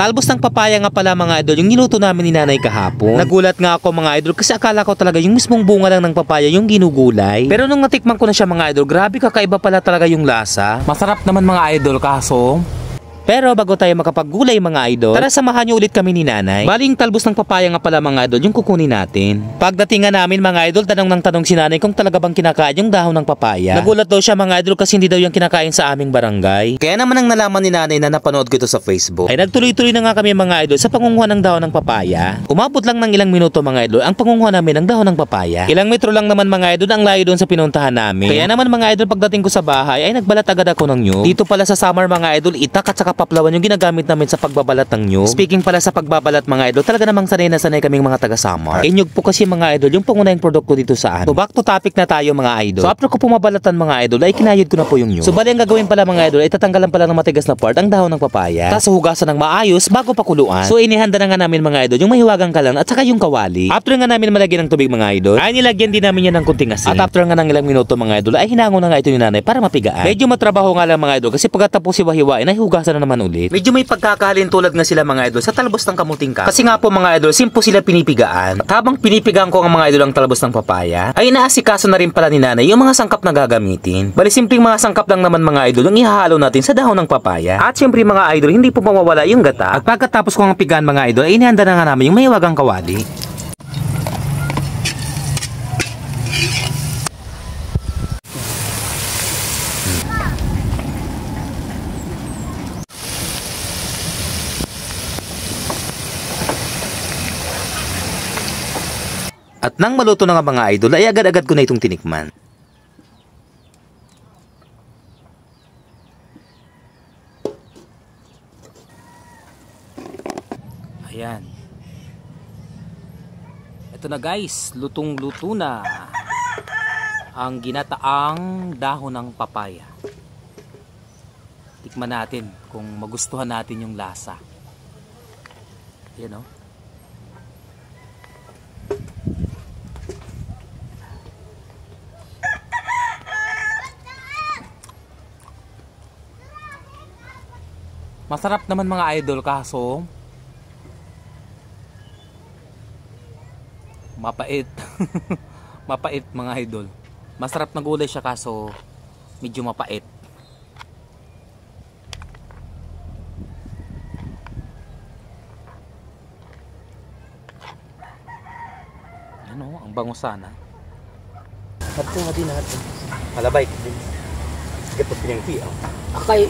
Talbos ng papaya nga pala mga idol yung niluto namin ni nanay kahapon. Nagulat nga ako mga idol kasi akala ko talaga yung mismong bunga lang ng papaya yung ginugulay. Pero nung natikman ko na siya mga idol, grabe kakaiba pala talaga yung lasa. Masarap naman mga idol kaso pero bago tayo makapaggulay mga idol, tara samahan niyo ulit kami ni nanay. Bali yung talbos ng papaya nga pala mga idol yung kukunin natin. Pagdating nga namin mga idol, tanong ng tanong si nanay kung talaga bang kinakain yung dahon ng papaya. Nagulat daw siya mga idol kasi hindi daw yung kinakain sa aming barangay. Kaya naman ang nalaman ni nanay na napanood ko ito sa Facebook, ay nagtuloy-tuloy na nga kami mga idol sa pangunguha ng dahon ng papaya. Umabot lang ng ilang minuto mga idol ang pangunguha namin ng dahon ng papaya. Ilang metro lang naman mga idol ang layo doon sa pinuntahan namin. Kaya naman mga idol pagdating ko sa bahay ay nagbalat agad ako ng nyug. Dito pala sa summer mga idol, itak at saka paplawan yung ginagamit namin sa pagbabalat ng nyug. Speaking pala sa pagbabalat mga idol, talaga namang sanay na sanay kaming mga taga summer. Nyug po kasi mga idol yung pangunahing produkto dito sa atin. So back to topic na tayo mga idol. So after ko pumabalatan mga idol ay kinayod ko na po yung nyug. So bali ang gagawin pala mga idol ay tatanggalan pala ng matigas na part ang dahon ng papaya. Tapos hugasan ng maayos bago pakuluan. So inihanda na nga namin mga idol yung mahiwagang kalan at saka yung kawali. After nga namin malagyan ng tubig mga idol, ay nilagyan din namin yan ng kunting asin. At after nga ng ilang minuto mga idol ay hinango na nga ito ni nanay para mapigaan. Medyo matrabaho nga lang mga idol kasi pagkatapos hiwa-hiwain ay hugasan na naman ulit. Medyo may pagkakahalin tulad nga sila mga idol sa talbos ng kamuting kahoy. Kasi nga po mga idol, simple sila pinipigaan. At habang pinipigaan ko ang mga idol ang talbos ng papaya, ay inaasikaso na rin pala ni nanay yung mga sangkap na gagamitin. Bali simpleng mga sangkap lang naman mga idol yung ihahalo natin sa dahon ng papaya. At syempre mga idol, hindi po mawawala yung gata. At pagkatapos ko ang pigaan mga idol, ay inihanda na nga namin yung mahiwagang kawali. At nang maluto na nga mga idol, ay agad-agad ko na itong tinikman. Ayan. Ito na guys, lutong-luto na ang ginataang dahon ng papaya. Tikman natin kung magustuhan natin yung lasa. Ayan o. Masarap naman mga idol kaso mapait. Mapait mga idol. Masarap na gulay siya kaso medyo mapait. Ano, ang bango sana. Hato nga din natin. Malabay. Gatot pinang tiyaw. Akay